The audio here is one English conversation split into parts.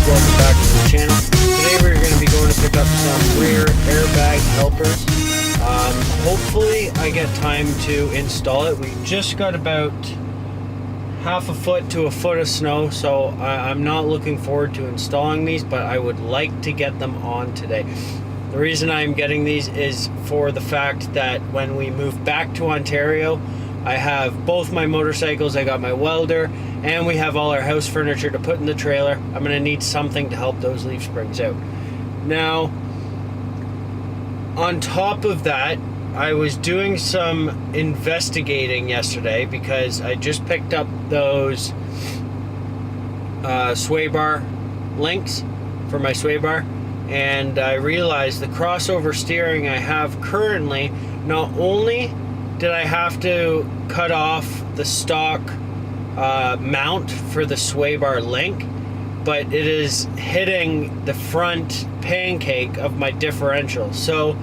welcome back to the channel. Today we're going to be going to pick up some rear airbag helpers. Hopefully I get time to install it. We just got about half a foot to a foot of snow, so I'm not looking forward to installing these, but I would like to get them on today. The reason I'm getting these is for the fact that when we move back to Ontario, I have both my motorcycles, I got my welder, and we have all our house furniture to put in the trailer. I'm going to need something to help those leaf springs out. Now, on top of that, I was doing some investigating yesterday because I just picked up those sway bar links for my sway bar, and I realized the crossover steering I have currently, not only did I have to cut off the stock mount for the sway bar link, but it is hitting the front pancake of my differential. So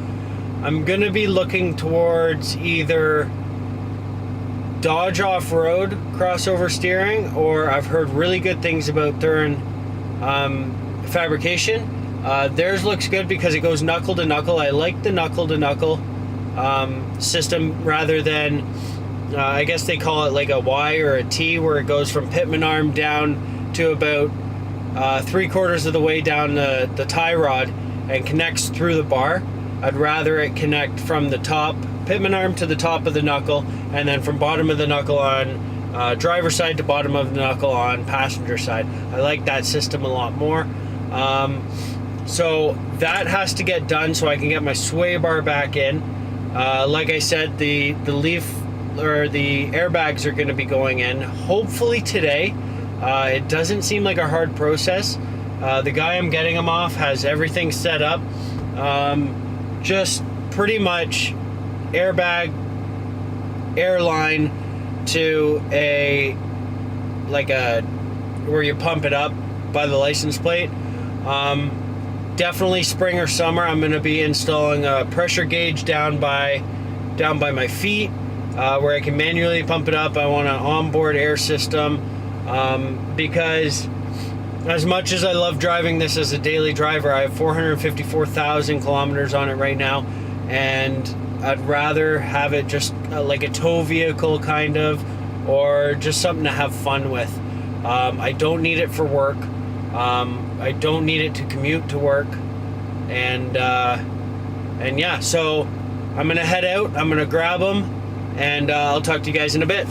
I'm gonna be looking towards either Dodge off-road crossover steering, or I've heard really good things about Thurin fabrication. Theirs looks good because it goes knuckle to knuckle. I like the knuckle to knuckle system rather than I guess they call it like a Y or a T, where it goes from pitman arm down to about 3/4 of the way down the tie rod and connects through the bar. I'd rather it connect from the top pitman arm to the top of the knuckle, and then from bottom of the knuckle on driver's side to bottom of the knuckle on passenger side. I like that system a lot more. So that has to get done so I can get my sway bar back in. Like I said, the leaf or the airbags are going to be going in hopefully today. It doesn't seem like a hard process. The guy I'm getting them off has everything set up. Just pretty much airbag airline to where you pump it up by the license plate. Definitely spring or summer I'm going to be installing a pressure gauge down by my feet, where I can manually pump it up. I want an onboard air system, because as much as I love driving this as a daily driver, I have 454,000 kilometers on it right now, and I'd rather have it just like a tow vehicle kind of, or just something to have fun with. I don't need it for work. I don't need it to commute to work, and yeah, so I'm gonna head out, I'm gonna grab them, and I'll talk to you guys in a bit.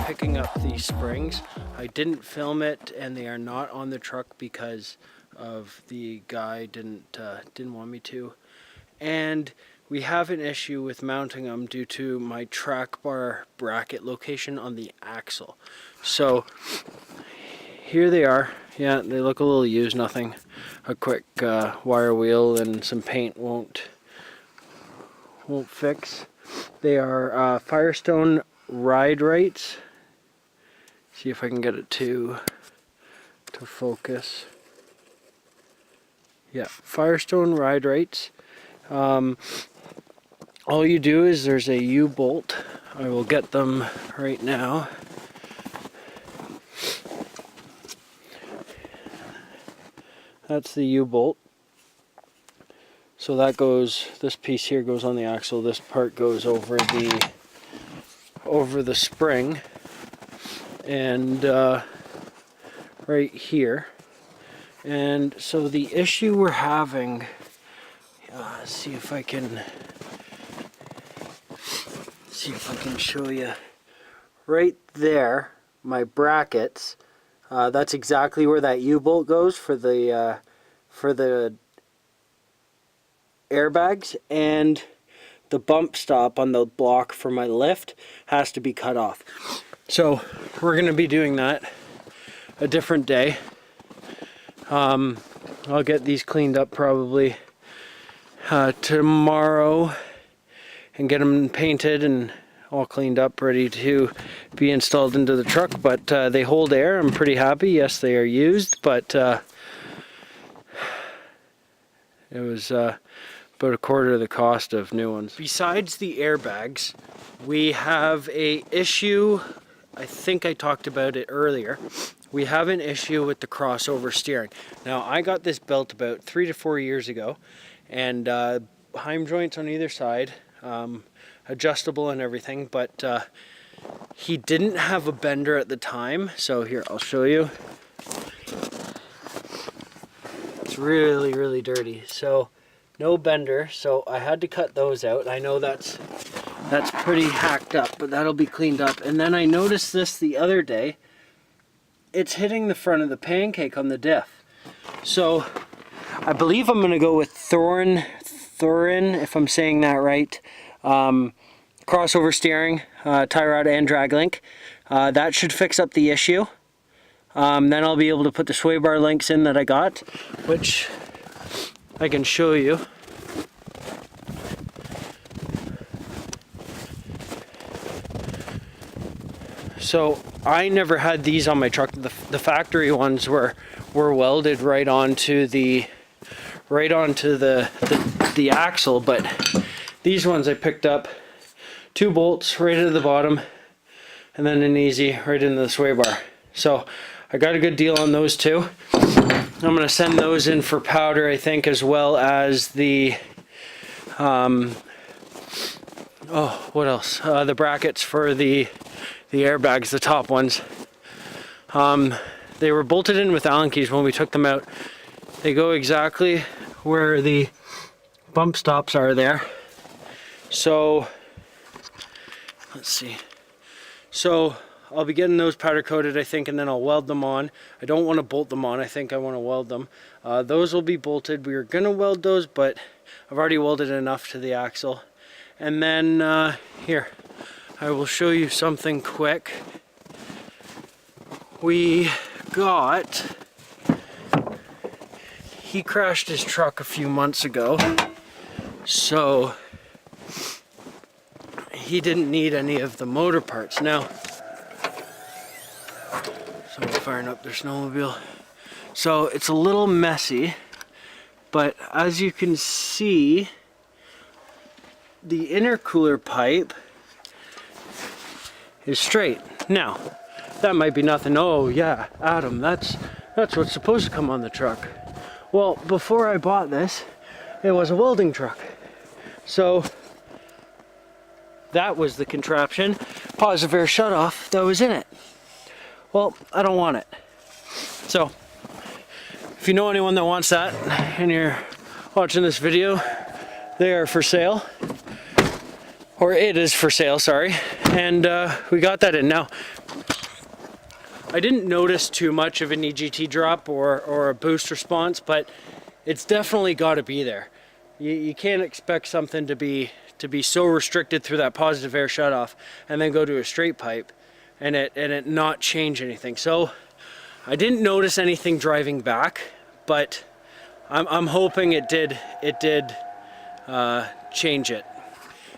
Picking up these springs. I didn't film it, and they are not on the truck because of the guy didn't want me to, and we have an issue with mounting them due to my track bar bracket location on the axle. So here they are. Yeah, they look a little used. Nothing a quick wire wheel and some paint won't fix. They are Firestone rites. See if I can get it to focus. Yeah, Firestone rites. All you do is there's a U-bolt. I will get them right now. That's the U-bolt. So that goes, this piece here goes on the axle, this part goes over the spring, and right here. And so the issue we're having, see if I can show you. Right there, my brackets, that's exactly where that U-bolt goes for the airbags, and the bump stop on the block for my lift has to be cut off. So we're going to be doing that a different day. I'll get these cleaned up probably tomorrow and get them painted and all cleaned up, ready to be installed into the truck. But they hold air. I'm pretty happy. Yes, they are used, but it was about a quarter of the cost of new ones. Besides the airbags, we have a issue. I think I talked about it earlier. We have an issue with the crossover steering. Now, I got this built about 3 to 4 years ago, and heim joints on either side, adjustable and everything, but he didn't have a bender at the time. So here, I'll show you. It's really, really dirty. So no bender, so I had to cut those out. I know that's pretty hacked up, but that'll be cleaned up. And then I noticed this the other day. It's hitting the front of the pancake on the diff. So I believe I'm going to go with Thorin, if I'm saying that right. Crossover steering, tie rod and drag link. That should fix up the issue. Then I'll be able to put the sway bar links in that I got, which I can show you. So I never had these on my truck. The factory ones were welded right onto the axle, but these ones I picked up 2 bolts right at the bottom, and then an easy right into the sway bar. So I got a good deal on those two. I'm gonna send those in for powder, I think, as well as the what else? The brackets for the airbags, the top ones. They were bolted in with Allen keys when we took them out. They go exactly where the bump stops are there. So let's see. So I'll be getting those powder coated, I think, and then I'll weld them on. I don't want to bolt them on. I think I want to weld them. Those will be bolted. We were going to weld those, but I've already welded enough to the axle. And then here, I will show you something quick. He crashed his truck a few months ago, so he didn't need any of the motor parts. Now, someone's firing up their snowmobile. So it's a little messy, but as you can see, the intercooler pipe is straight. Now, that might be nothing. Oh yeah, Adam, that's what's supposed to come on the truck. Well, before I bought this, it was a welding truck. So that was the contraption, positive air shutoff, that was in it. Well, I don't want it. So if you know anyone that wants that and you're watching this video, they are for sale. Or it is for sale, sorry. And we got that in. Now, I didn't notice too much of an EGT drop or a boost response, but it's definitely got to be there. You can't expect something to be so restricted through that positive air shutoff and then go to a straight pipe and it not change anything. So I didn't notice anything driving back, but I'm hoping it did change it.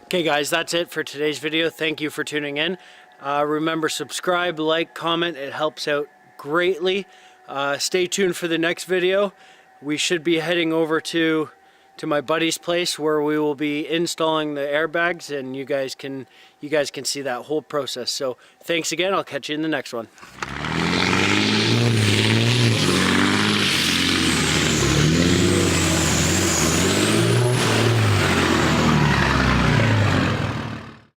Okay guys, that's it for today's video. Thank you for tuning in. Remember, subscribe, like, comment. It helps out greatly. Stay tuned for the next video. We should be heading over to my buddy's place where we will be installing the airbags, and you guys can see that whole process. So thanks again. I'll catch you in the next one.